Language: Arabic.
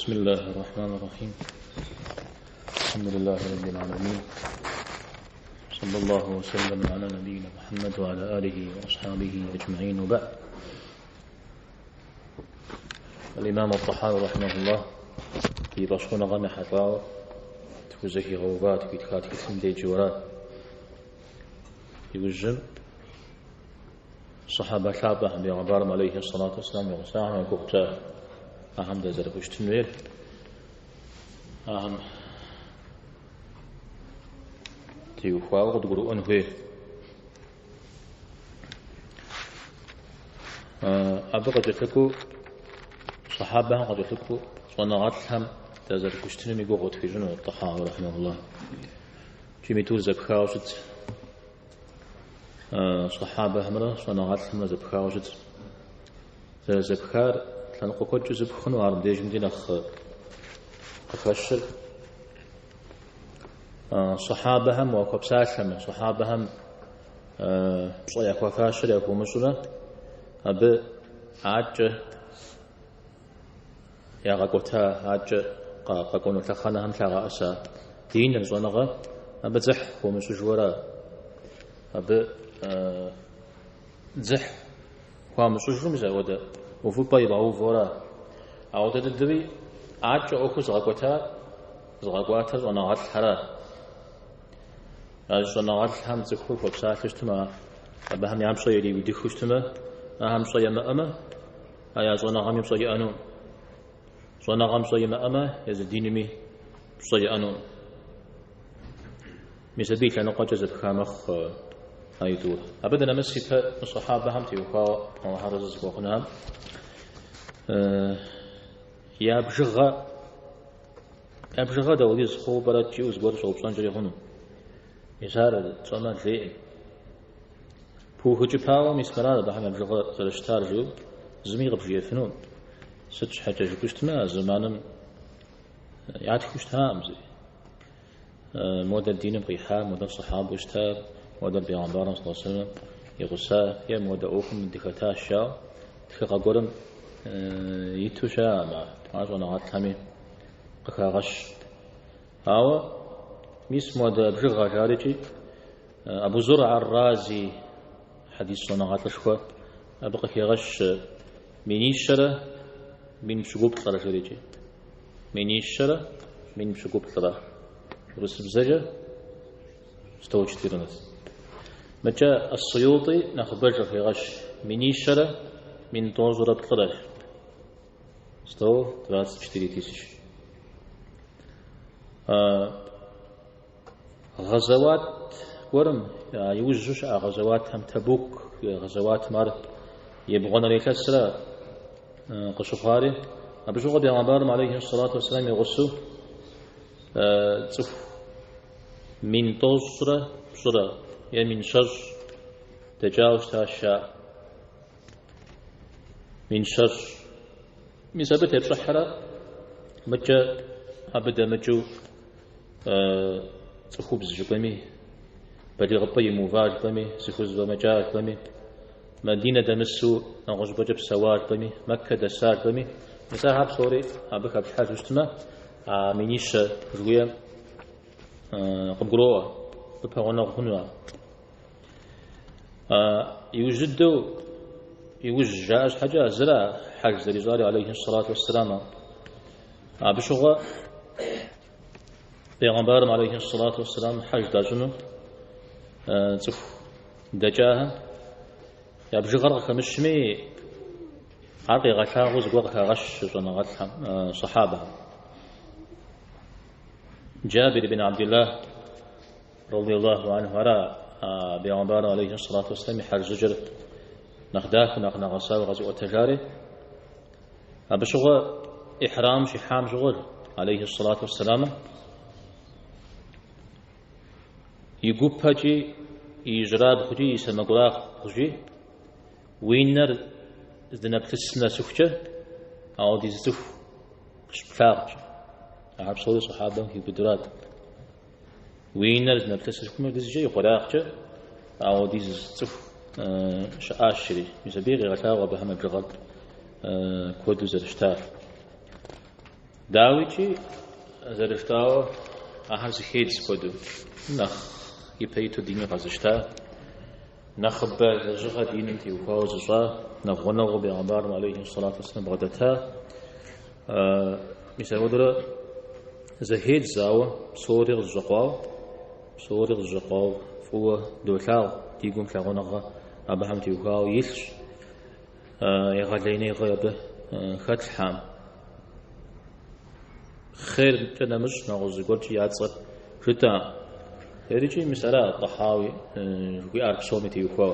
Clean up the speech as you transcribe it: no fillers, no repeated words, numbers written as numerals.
بسم الله الرحمن الرحيم. الحمد لله رب العالمين، صلى الله وسلم على نبينا محمد وعلى آله وأصحابه أجمعين، وبعد. الإمام الطحاوي رحمه الله في بشرنا غم حطاو تفوزكي غوبات بيتكات كتم دي جورات يوجم صحابة شابة بيغبارم عليه الصلاة والسلام يغساهم وقبتا أهم ده زرقوش تنوير أهم تيوخواو قد قرؤ أنهوه أبقى جتكو صحابة قد جتكو صنعاتهم ده زرقوش تنوير قد في جنو الطحاوي رحمه الله جميتو زبخاوشت صحابة همرا صنعاتهم زبخاوشت زبخار تنقو كل زبخن وعرب ديجم دين أخشل صحابهم وكبساتهم صحابهم صيح وفاشل يكو مسؤولة أب عج يا غقوتا عج قاقون تخانهم تغا أسا دين الزنغة أب زح ومسجورة أب زح ومسجور مزاودة وفو بايبا وفورا عودة الدبي عج أوكو زغقوتا زنغات حرا زنغات هم زخور وبساتشتما أب هم يامشا يلي وديخوشتما أهم صيا مأمة أيا زنغام يمصي أنون زنغام صيا مأمة يزدينمي صيا أنون مسبيك لأنه قد جزت خامخ أيدور أبدا مسيت الصحابة هم تيوكا وهذا زقوقنا يا بجغا دوليز خو برات جيوز بور صوبسان جري هونو يسار صنا ذي بو هجباو مسكرا بحنا بجغا زرشتار جو زمي غبجي فنون ستش حاجه جكشتما زمانم يعتكشتها امزي مودة الدين بقيحة مودة الصحابة اشتاب مودة البيغمبار صلى الله عليه وسلم يغسا يا مودة أوكم من دكتا الشاو تخيقا قولم يتوشا مع عجونا غاتلامي قكا غش هاو ميس مودة بجغة جارجي أبو زرع الرازي حديث صنع غاتلشكوة أبقى كي غش منيشرة من شقوب طرح جارجي منيشرة من شقوب طرح رسب زجا استوى كثيرنس مجا السيوطي نخبرج في غش منيشرة من طوزرة طرح استوى 34 غزوات ورم يوجوش غزوات هم تبوك غزوات مار يبغون ليكسر قشفاري أبشوغ بيغمبارم عليه الصلاة والسلام يغسو تف من طوزرة بصرة يعني من شر تجاوز تاشا من شر مثبت بصحرة مجا أبدا مجو تخوب زجبمي بدي غطي موفاج بمي سخوز بمجاج بمي مدينة دمسو نغش بجب سواج بمي مكة دسار بمي مثال هاب صوري أبك بحاج اجتماع منيش روية قبقروة ببغونا غنوا يوجد جاء حاجة زرع حاج زريزاري عليه الصلاة والسلام بشغة بيغمبارم عليه الصلاة والسلام حاج داجنو تف دجاها يا بجغر خمشمي عقي غشاغوز وغا غش جنغتهم صحابة جابر بن عبد الله رضي الله عنه ورا بيغمبارم عليه الصلاة والسلام حاج زجر نخداك نغسا وغزو تجاري بشغل إحرام شحام شغل عليه الصلاة والسلام يقوب هجي يجراد خجي يسمى قراق خجي وينر ذنب تسنى سفجة أو دي زف شبلاغ عرب صوري صحابة في بدراد وينر ذنب تسنى سفجة دي زجي قراق أو دي زف شاشري يسبيغ غتاغ بهم الجغل كودو زرشتار داويتي زرفتاو أحد زخيد سكودو نخ يبيتو ديني غزشتا نخب زجغة دين تي وفاوز زا نغنغ بأعبار عليه الصلاة والسلام بغدتها مثل ودرا زهيد زاو صوري الزقاو فو دولاو تيقوم كغنغ أبهم تي وفاو يلش يغليني غيبه ختحام خير تنمج نغوز قلت ياتصل شتا هذه مسألة الطحاوي في أرك صومتي وكوا